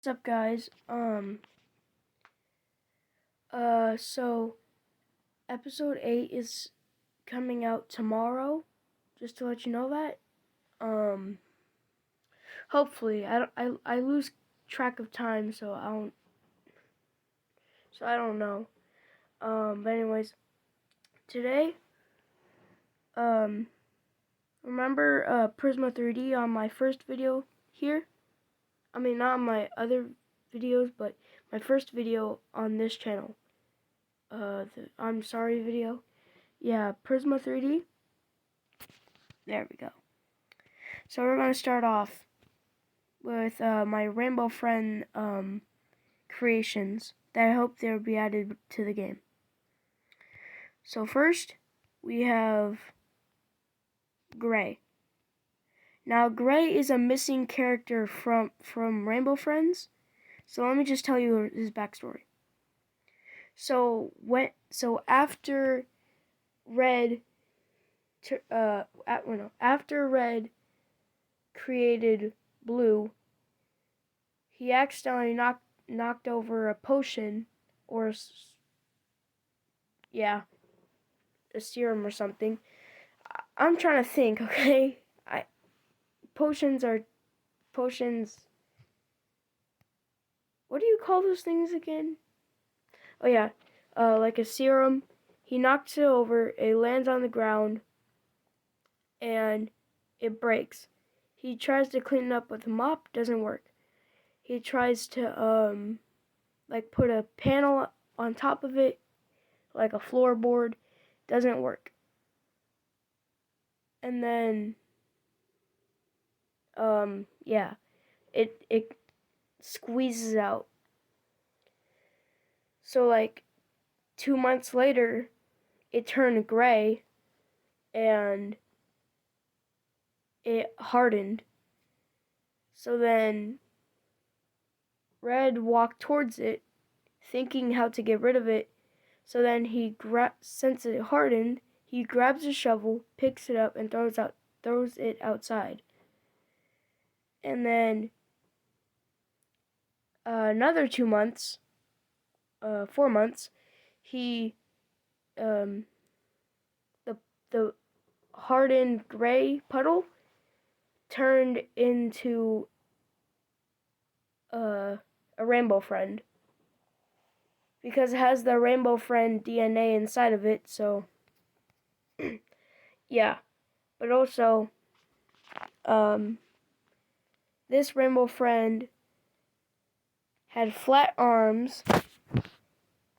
What's up, guys? So episode 8 is coming out tomorrow. Just to let you know that. Hopefully, I lose track of time, so I don't know. But anyways, today, um, remember Prisma 3D on my first video here? I mean, not on my other videos, but my first video on this channel. The I'm sorry video. Yeah, Prisma 3D. There we go. So we're going to start off with my Rainbow Friend creations that I hope they'll be added to the game. So first, we have Gray. Now, Gray is a missing character from Rainbow Friends. So let me just tell you his backstory. So after Red, after Red created Blue, he accidentally knocked over a potion, or yeah, a serum or something. I'm trying to think. Okay, potions are potions. What do you call those things again? Oh yeah, like a serum. He knocks it over. It lands on the ground, and it breaks. He tries to clean it up with a mop. Doesn't work. He tries to like put a panel on top of it, like a floorboard. Doesn't work. And then yeah, it squeezes out. So like 2 months later, it turned gray and it hardened. So then Red walked towards it, thinking how to get rid of it. So then since it hardened, he grabs a shovel, picks it up, and throws it outside. And then another 2 months, 4 months, he the hardened gray puddle turned into a Rainbow Friend, because it has the Rainbow Friend DNA inside of it. So yeah, but also this Rainbow Friend had flat arms.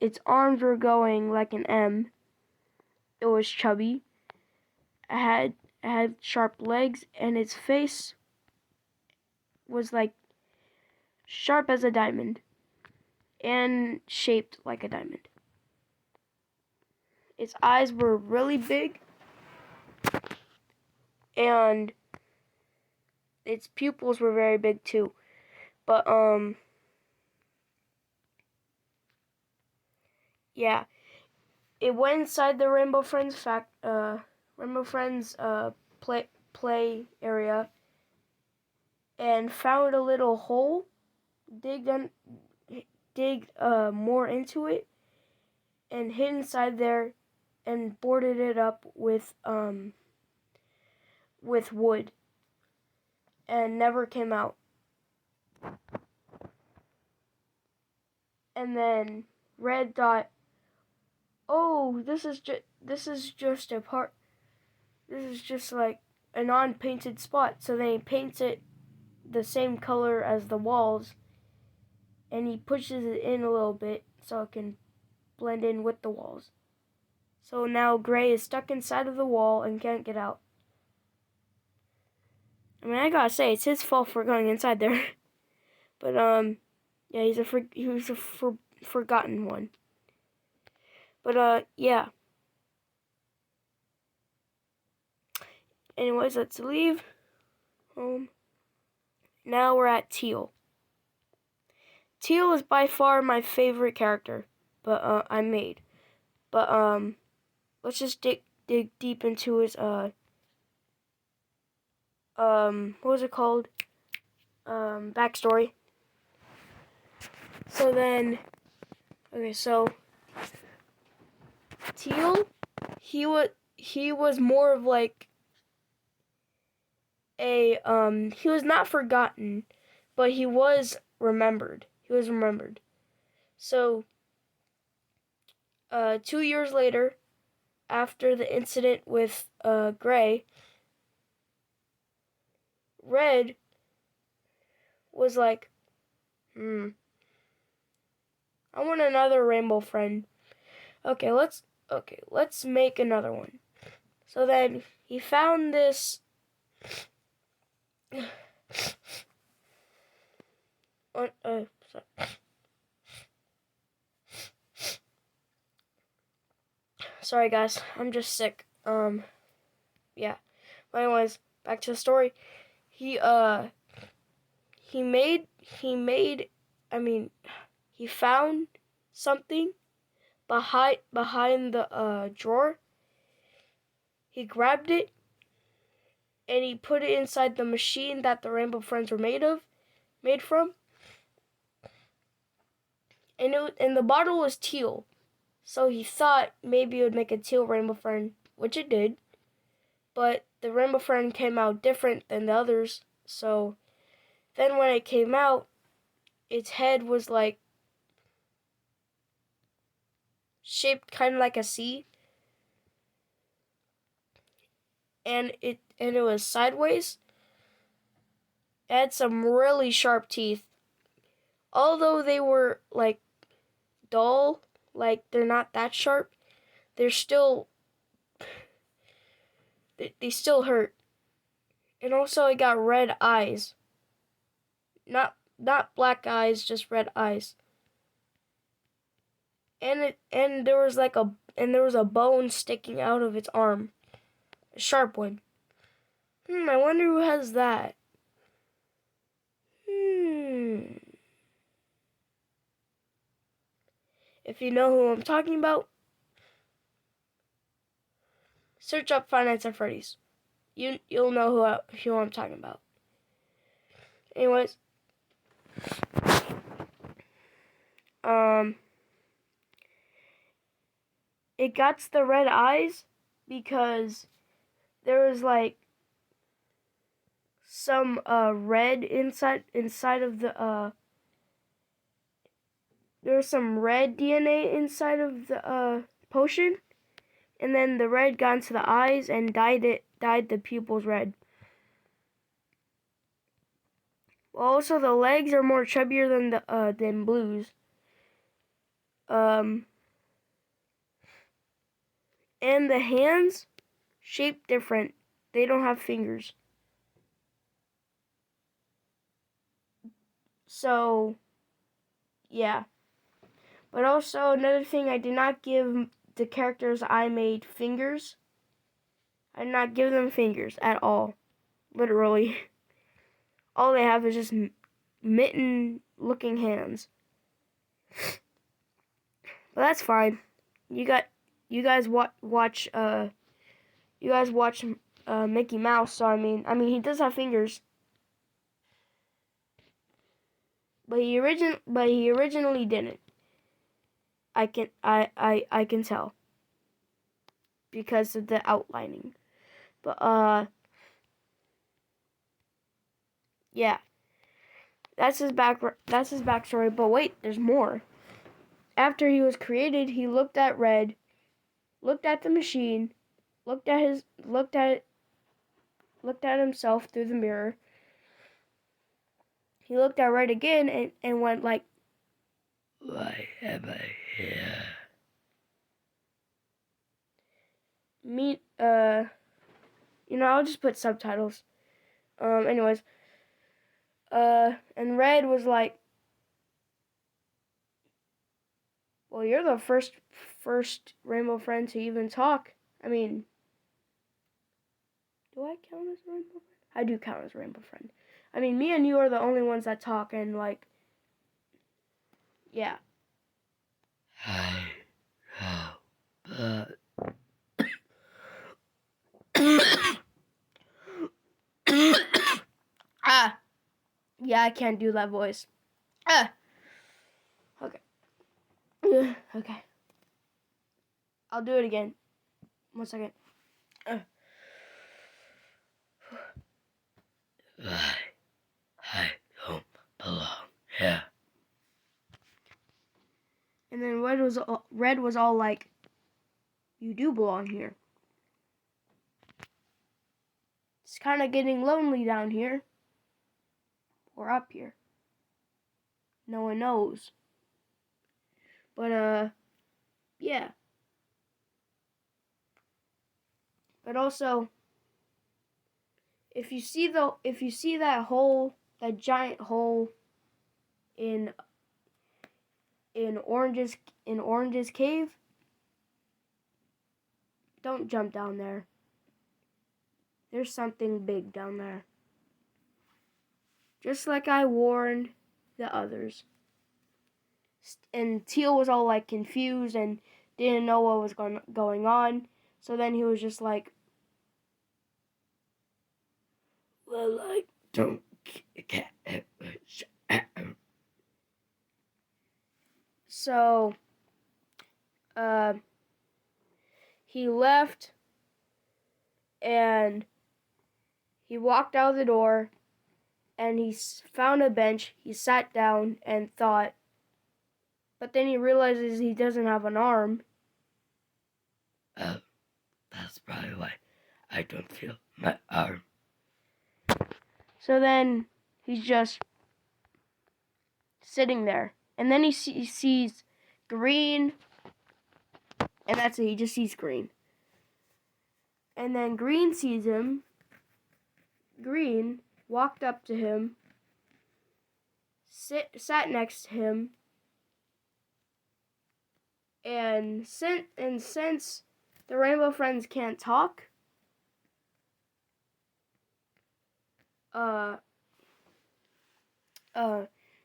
Its arms were going like an M. It was chubby. It had sharp legs, and its face was like sharp as a diamond and shaped like a diamond. Its eyes were really big, and its pupils were very big too. But yeah, it went inside the Rainbow Friends play area, and found a little hole, digged more into it, and hid inside there, and boarded it up with wood, and never came out. And then Red thought, "Oh, this is just a part. This is just like a non-painted spot." So then he paints it the same color as the walls, and he pushes it in a little bit so it can blend in with the walls. So now Gray is stuck inside of the wall and can't get out. I mean, I gotta say, it's his fault for going inside there. But yeah, he was a forgotten one. But yeah. Anyways, let's leave home. Now we're at Teal. Teal is by far my favorite character, but I made. But let's just dig deep into his what was it called? Backstory. So then, okay, so Teal, he was more of like he was not forgotten, but he was remembered. So 2 years later, after the incident with Gray, Red was like, I want another rainbow friend. Okay, let's make another one. So then he found this sorry. Sorry guys, I'm just sick. Yeah. But anyways, back to the story. He he found something behind the drawer. He grabbed it and he put it inside the machine that the Rainbow Friends were made from. And the bottle was teal. So he thought maybe it would make a teal Rainbow Friend, which it did. But the Rainbow Friend came out different than the others. So then when it came out, its head was like shaped kind of like a C. And it was sideways. It had some really sharp teeth. Although they were like dull, like they're not that sharp, they're still they still hurt. And also it got red eyes. Not black eyes, just red eyes. And there was a bone sticking out of its arm. A sharp one. I wonder who has that. If you know who I'm talking about, search up Five Nights at Freddy's. You'll know who I'm talking about. Anyways, it got the red eyes because there was like some red inside of the there was some red DNA inside of the potion, and then the red got into the eyes and dyed the pupils red. Also, the legs are more chubbier than Blue's. And the hands shaped different. They don't have fingers. So, yeah. But also, another thing, I did not give the characters I made fingers. I did not give them fingers at all. Literally. All they have is just mitten-looking hands. But that's fine. You guys watch Mickey Mouse, so I mean he does have fingers. But he originally didn't. I can tell because of the outlining. But yeah. That's his backstory, but wait, there's more. After he was created, he looked at Red, looked at the machine, looked at himself through the mirror. He looked at Red again and went like, "Why am I here?" I'll just put subtitles. Anyways, and Red was like, "Well, you're the first Rainbow Friend to even talk. I mean, do I count as a Rainbow Friend? I do count as a Rainbow Friend. I mean, me and you are the only ones that talk, and like, yeah." I have yeah, I can't do that voice. Okay. I'll do it again. 1 second. I don't belong here. And then Red was all like, "You do belong here. It's kind of getting lonely down here. Or up here. No one knows." But yeah. But also, if you see that hole, that giant hole in Orange's cave, don't jump down there. There's something big down there. Just like I warned the others. And Teal was all like confused and didn't know what was going on. So then he was just like, Well, I don't get it. So he left and he walked out the door and he found a bench. He sat down and thought, but then he realizes he doesn't have an arm. That's probably why I don't feel my arm. So then he's just sitting there. And then he sees green. And that's it. He just sees green. And then Green sees him. Green walked up to him. Sat next to him. And since the Rainbow Friends can't talk,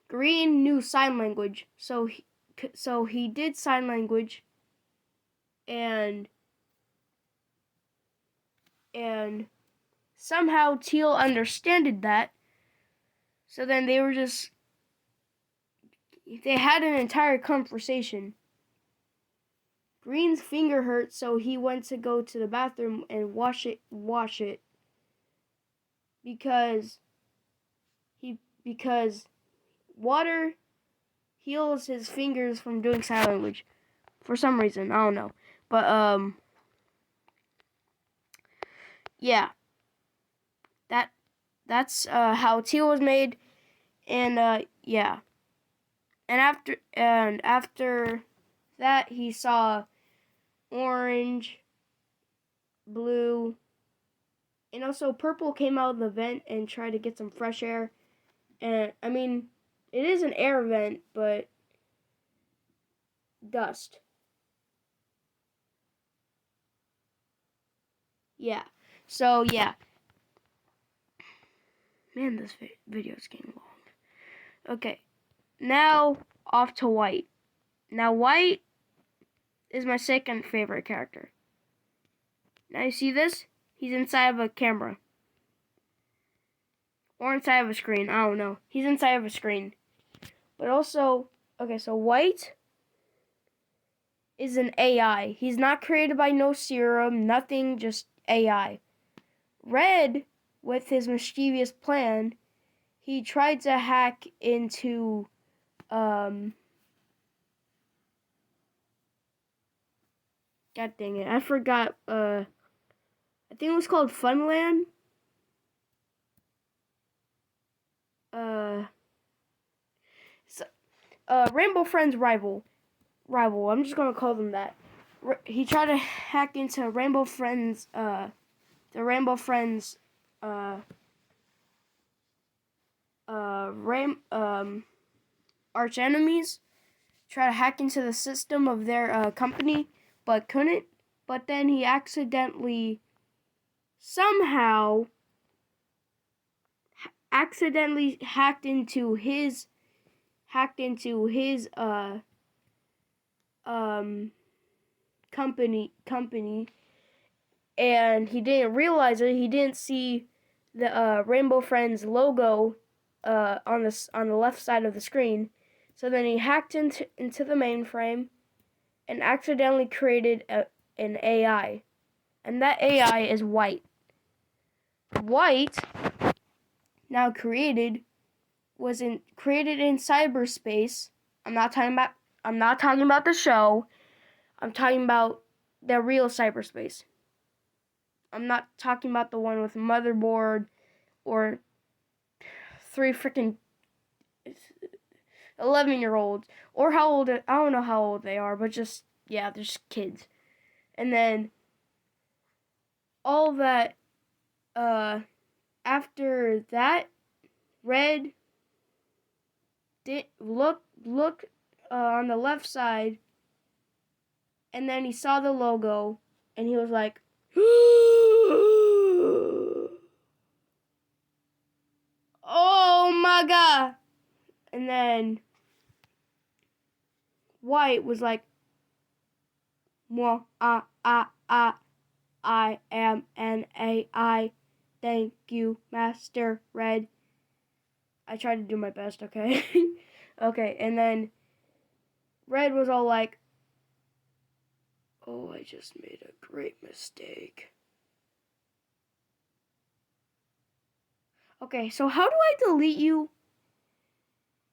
Green knew sign language, so he did sign language, and somehow Teal understood that. So then they had an entire conversation. Green's finger hurt, so he went to go to the bathroom and wash it because water heals his fingers from doing sign language for some reason. I don't know. But yeah. That's how Teal was made, and yeah. And after that, he saw orange, blue, and also purple came out of the vent and tried to get some fresh air. And I mean, it is an air vent, but dust. Yeah. So yeah. Man, this video is getting long. Okay. Now off to White. Now White is my second favorite character. Now you see this? He's inside of a camera. Or inside of a screen. I don't know. He's inside of a screen. But also, okay, so White is an AI. He's not created by no serum, nothing, just AI. Red, with his mischievous plan, he tried to hack into, God dang it, I forgot, I think it was called Funland. Rainbow Friends rival. I'm just gonna call them that. He tried to hack into Rainbow Friends, the Rainbow Friends, arch enemies. Try to hack into the system of their company, but couldn't. But then he somehow hacked into his company, and he didn't realize it. He didn't see the Rainbow Friends logo on the left side of the screen. So then he hacked into the mainframe, and accidentally created an AI. And that AI is White. White, now created in cyberspace. I'm not talking about the show. I'm talking about the real cyberspace. I'm not talking about the one with motherboard or 3 freaking 11-year-olds, or how old, I don't know how old they are, but just, yeah, they're just kids. And then all that, after that, Red did look on the left side, and then he saw the logo, and he was like, oh my god. And then White was like, I am an AI. Thank you, Master Red. I tried to do my best, okay? Okay, and then Red was all like, oh, I just made a great mistake. Okay, so how do I delete you?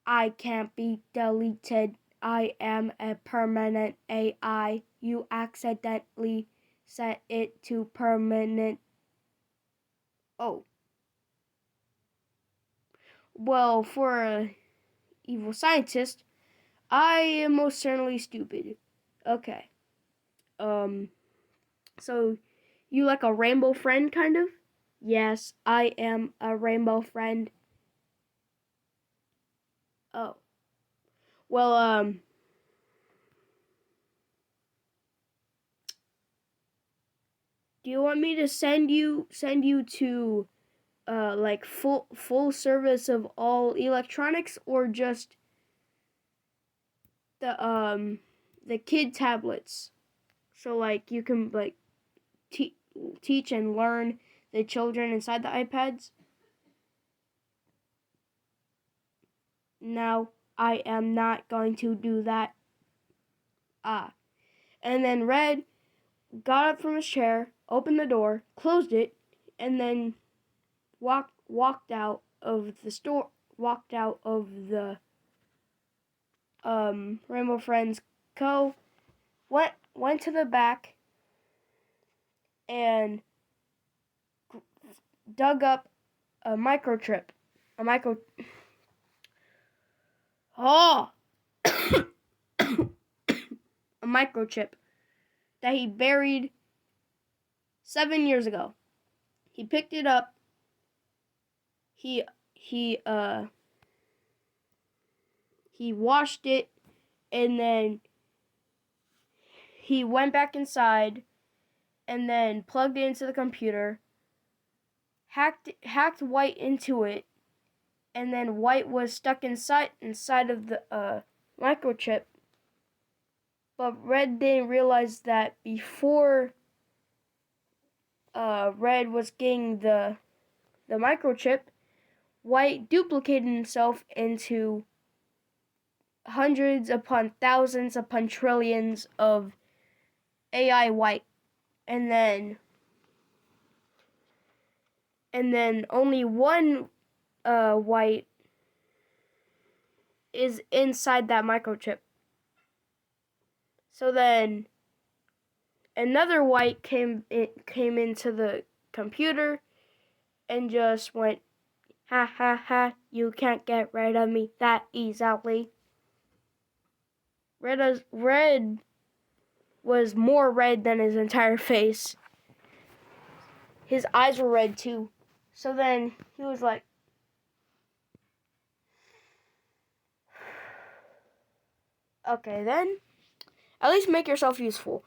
I can't be deleted. I am a permanent AI. You accidentally set it to permanent. Oh. Well, for a evil scientist, I am most certainly stupid. Okay. So you like a rainbow friend, kind of? Yes, I am a rainbow friend. Oh. Well, do you want me to send you to like full service of all electronics, or just the kid tablets? So like you can like teach and learn the children inside the iPads? No, I am not going to do that. And then Red got up from his chair, opened the door, closed it, and then walked out of the store, walked out of the Rainbow Friends Co. Went to the back and dug up a microchip. A micro. Oh! A microchip that he buried 7 years ago. He picked it up. He washed it, and then he went back inside and then plugged it into the computer, hacked White into it, and then White was stuck inside of the microchip. But Red didn't realize that before Red was getting the microchip, White duplicated himself into hundreds upon thousands upon trillions of AI White. And then only one White is inside that microchip. So then another White came into the computer and just went, ha ha ha, you can't get rid of me that easily. Red was more red than his entire face. His eyes were red too. So then he was like, okay then, at least make yourself useful.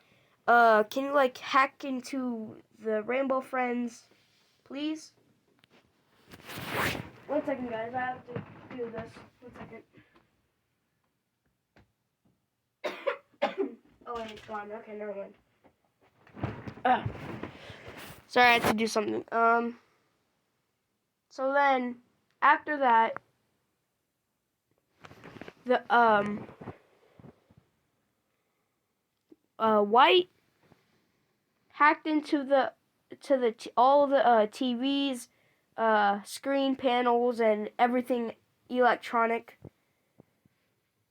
Can you like hack into the Rainbow Friends, please? 1 second, guys. I have to do this. 1 second. Oh wait, it's gone. Okay, never mind. Sorry, I had to do something. So then, after that, White hacked into all the TVs, screen panels, and everything electronic.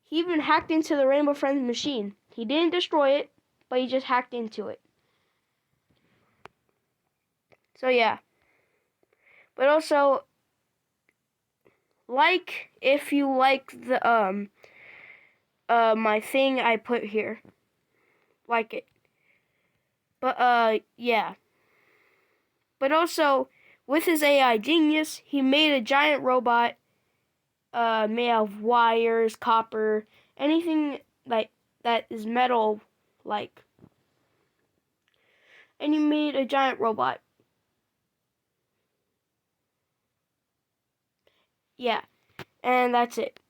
He even hacked into the Rainbow Friends machine. He didn't destroy it, but he just hacked into it. So yeah. But also, like if you like the my thing I put here. Like it. But yeah. But also, with his AI genius, he made a giant robot made out of wires, copper, anything like that is metal like. And he made a giant robot. Yeah. And that's it.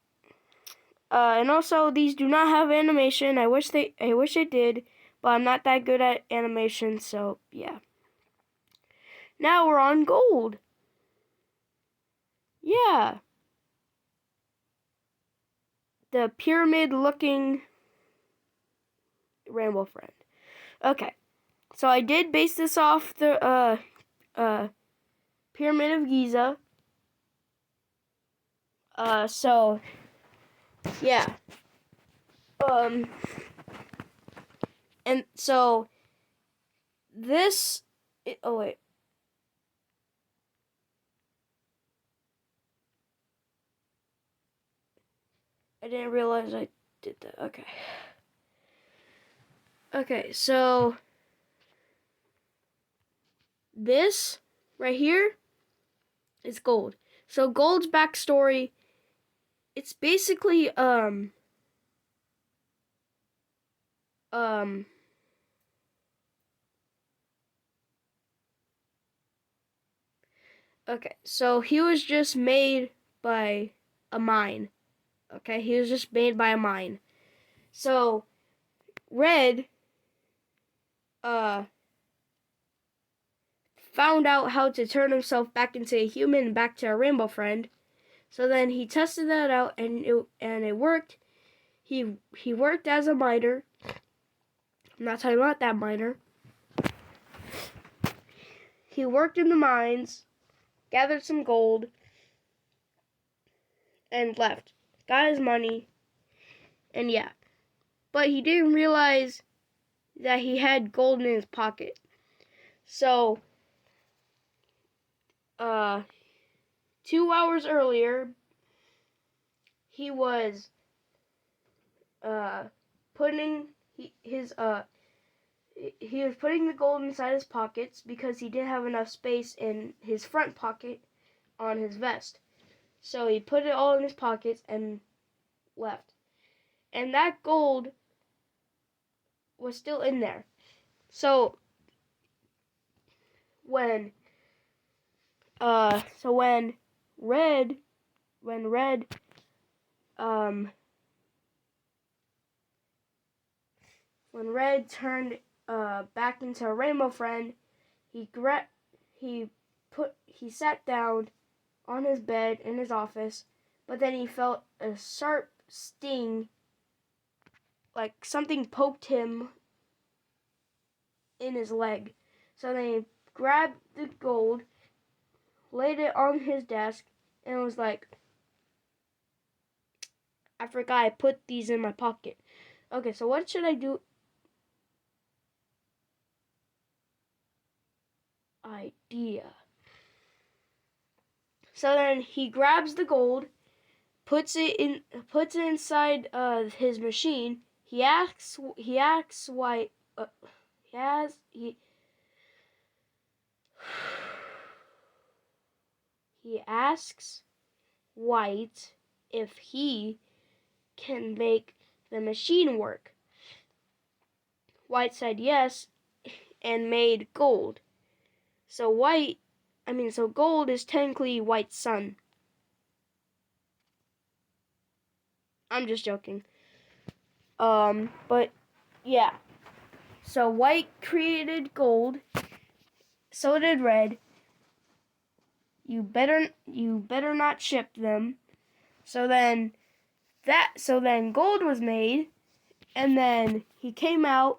And also, these do not have animation. I wish they did, but I'm not that good at animation, so yeah. Now we're on gold. Yeah. The pyramid-looking Rainbow Friend. Okay. So I did base this off the Pyramid of Giza. So yeah. And so this. Oh wait. I didn't realize I did that. Okay. Okay. So this right here is gold. So gold's backstory. It's basically okay, so he was just made by a mine. Okay, he was just made by a mine. So Red found out how to turn himself back into a human, back to a Rainbow Friend. So then he tested that out, and it worked. He worked as a miner. I'm not talking about that miner. He worked in the mines, gathered some gold, and left. Got his money, and yeah. But he didn't realize that he had gold in his pocket. So, 2 hours earlier, he was putting he was putting the gold inside his pockets because he didn't have enough space in his front pocket on his vest. So he put it all in his pockets and left. And that gold was still in there. So when Red turned back into a Rainbow Friend, he sat down on his bed in his office, but then he felt a sharp sting, like something poked him in his leg. So then he grabbed the gold, laid it on his desk, and was like, I forgot I put these in my pocket. Okay, so what should I do? Idea. So then he grabs the gold, puts it inside his machine. He asks White. He asks White if he can make the machine work. White said yes, and made gold. So gold is technically White's son. I'm just joking. But yeah. So White created gold. So did Red. You better not ship them. So then gold was made, and then he came out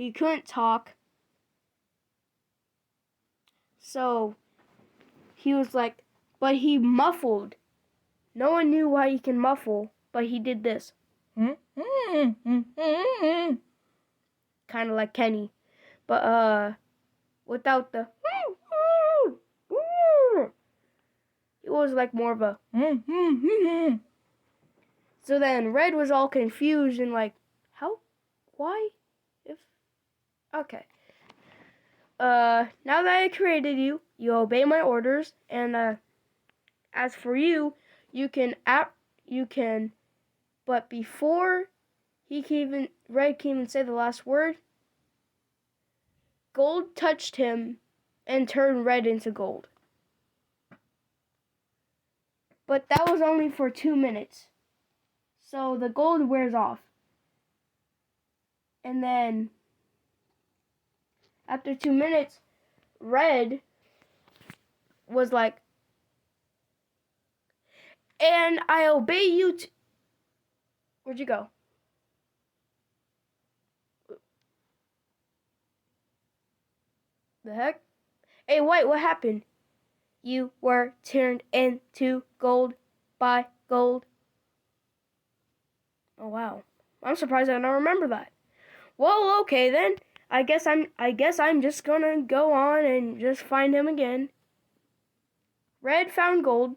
he couldn't talk. So he was like, but he muffled. No one knew why he can muffle, but he did this. Kind of like Kenny. But without the it was like more of a So then Red was all confused and like, how? Why? If okay. Now that I created you, you obey my orders, and as for you, you can but before Red can even say the last word, Gold touched him and turned Red into gold. But that was only for 2 minutes. So the gold wears off. And then after 2 minutes, Red was like, and I obey you Where'd you go? The heck? Hey, White, what happened? You were turned into gold by gold. Oh, wow. I'm surprised I don't remember that. Well, okay then. I guess I'm just gonna go on and just find him again. Red found Gold,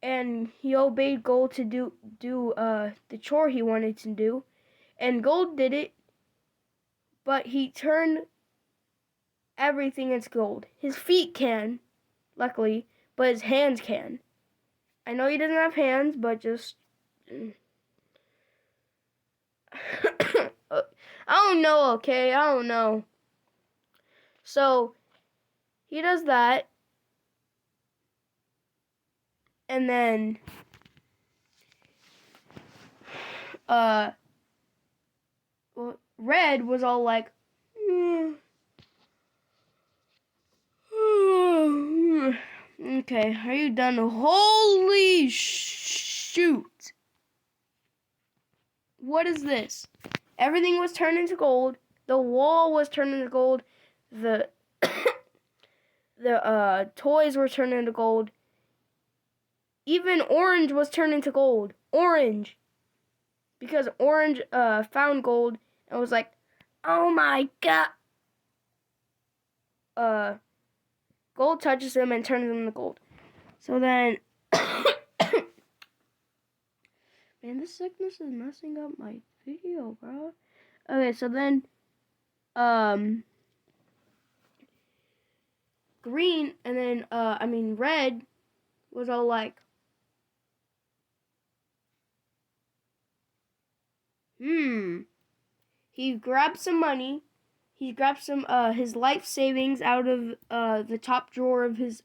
and he obeyed Gold to do the chore he wanted to do, and Gold did it, but he turned everything into gold. His feet can, luckily, but his hands can. I know he doesn't have hands, but just I don't know, okay? I don't know. So, he does that. And then, Red was all like, okay, are you done? Holy shoot. What is this? Everything was turned into gold. The wall was turned into gold. The toys were turned into gold. Even Orange was turned into gold. Orange. Because Orange found gold and was like, oh my god. Gold touches him and turns him into gold. So then man, this sickness is messing up my video, bro. Okay, so then Green and then Red was all like, he grabbed some money. He grabbed some his life savings out of the top drawer of his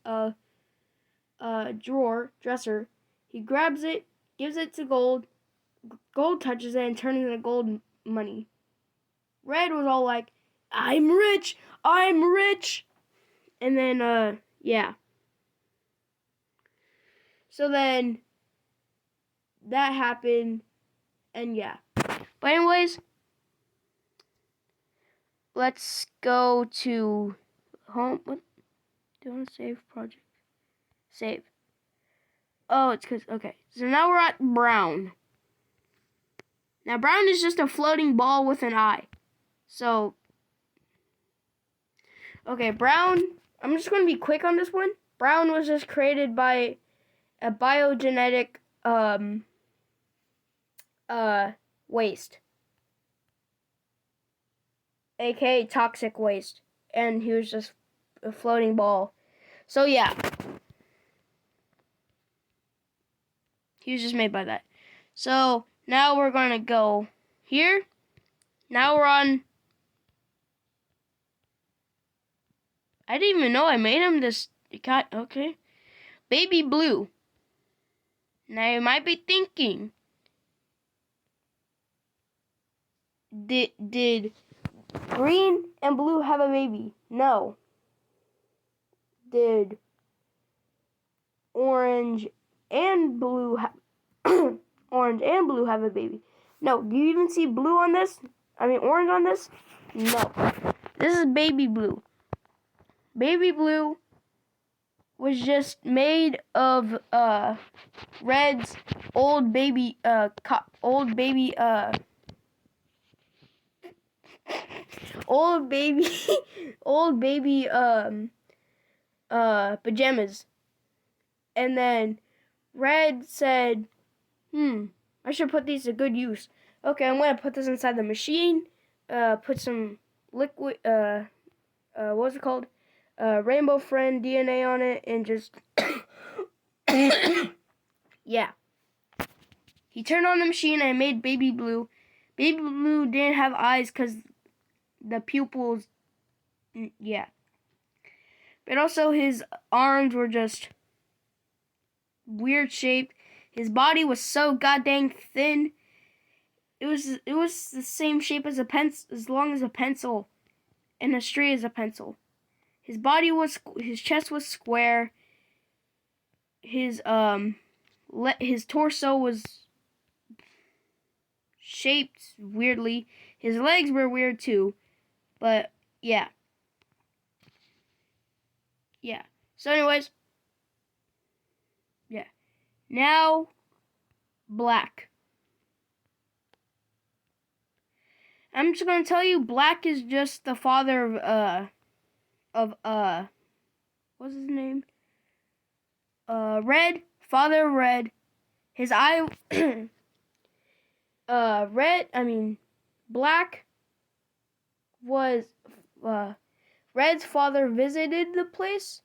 dresser. He grabs it, gives it to Gold. Gold touches it and turns it into gold money. Red was all like, I'm rich! I'm rich! And then yeah. So then that happened, and yeah. But anyways, let's go to home. What? Do you want to save project? Save. Oh, it's because, okay. So now we're at Brown. Now Brown is just a floating ball with an eye. So, okay, Brown, I'm just going to be quick on this one. Brown was just created by a biogenetic waste, aka toxic waste, and he was just a floating ball. So yeah, he was just made by that. So now we're gonna go here. Now we're on. I didn't even know I made him this. Okay, Baby Blue. Now you might be thinking, did Green and Blue have a baby? No. Did Orange and Blue Orange and Blue have a baby? No. Do you even see Blue on this? orange on this? No. This is baby blue. Baby blue was just made of Red's old baby old baby old baby pajamas. And then Red said, I should put these to good use. Okay, I'm gonna put this inside the machine, put some liquid what's it called? Rainbow Friend DNA on it, and just yeah. He turned on the machine and made baby blue. Baby blue didn't have eyes because the pupils, yeah. But also his arms were just weird shaped. His body was so goddamn thin. It was the same shape as a pencil, as long as a pencil, and as straight as a pencil. His chest was square. His torso was shaped weirdly. His legs were weird too. But yeah. Yeah. So anyways, yeah. Now Black. I'm just gonna tell you, Black is just the father of what's his name? Red, father of Red. His eye Black was Red's father visited the place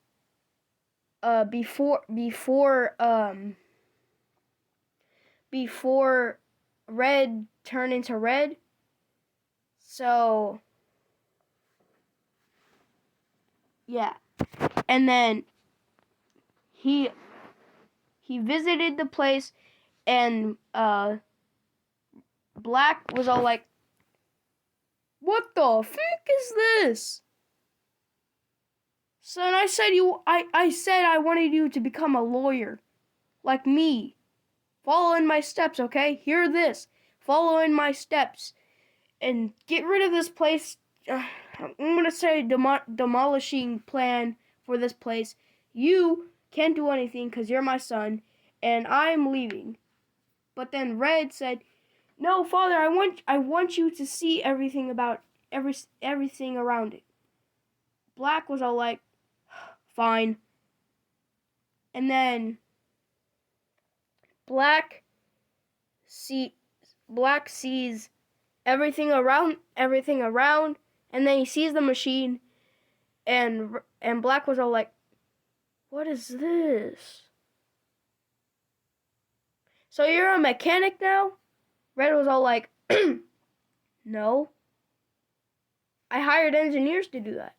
before Red turned into Red. So yeah. And then he visited the place, and Black was all like, "What the fuck is this?" So and I said I said I wanted you to become a lawyer, like me. Follow in my steps, okay? Hear this. Follow in my steps, and get rid of this place. I'm gonna say demolishing plan for this place. You can't do anything because you're my son, and I'm leaving. But then Red said, "No, Father, I want you to see everything about everything around it." Black was all like, "Fine." And then Black sees everything around, and then he sees the machine, and Black was all like, "What is this?" "So you're a mechanic now?" Red was all like, "No. I hired engineers to do that."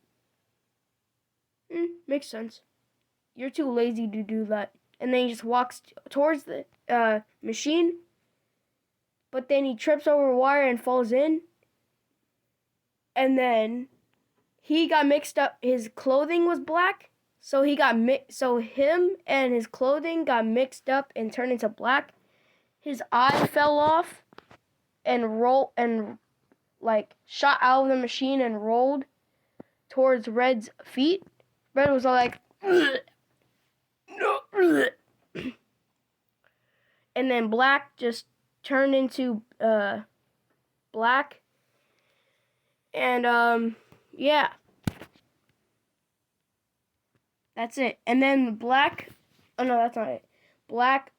Makes sense. You're too lazy to do that. And then he just walks towards the machine, but then he trips over a wire and falls in. And then he got mixed up. His clothing was black, so him and his clothing got mixed up and turned into black. His eye fell off and shot out of the machine and rolled towards Red's feet. Red was all like, "No." And then Black just turned into black. And yeah. That's it. And then Black, oh no, that's not it. Black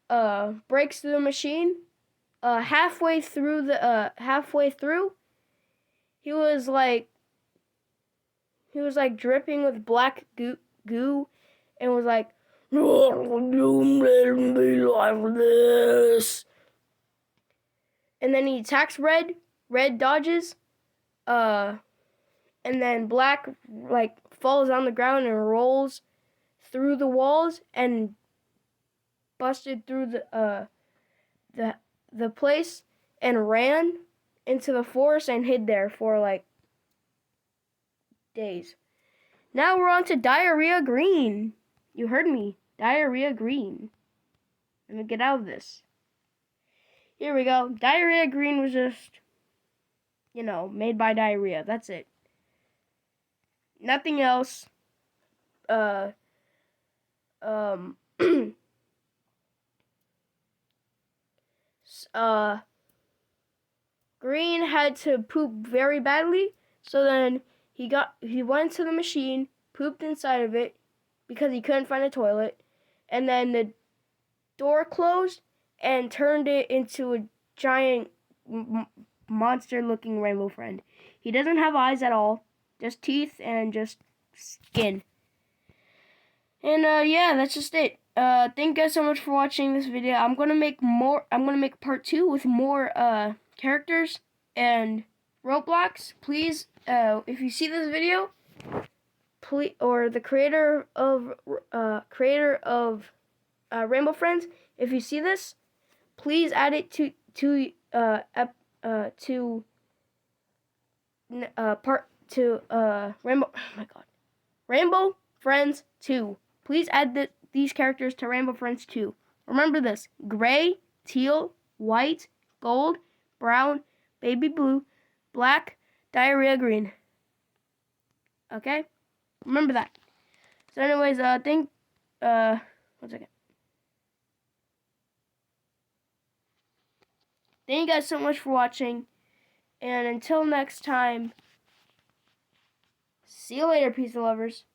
breaks through the machine. Halfway through, he was like dripping with black goo, and was like, "Don't let me like this." And then he attacks Red. Red dodges. And then Black falls on the ground and rolls through the walls and busted through the place and ran into the forest and hid there for days. Now we're on to Diarrhea Green. You heard me. Diarrhea Green. Let me get out of this. Here we go. Diarrhea Green was just, made by diarrhea. That's it. Nothing else. Green had to poop very badly, so then he went to the machine, pooped inside of it because he couldn't find a toilet, and then the door closed and turned it into a giant monster-looking rainbow friend. He doesn't have eyes at all, just teeth and just skin. And yeah, that's just it. Thank you guys so much for watching this video. I'm gonna make part 2 with more characters and Roblox. Please, if you see this video, please, or the creator of Rainbow Friends, if you see this, please add it to Rainbow. Oh my God, Rainbow Friends 2. Please add these characters to Rainbow Friends 2. Remember this: gray, teal, white, gold, brown, baby blue, black, diarrhea green. Okay? Remember that. So anyways, one second. Thank you guys so much for watching. And until next time, see you later, pizza lovers.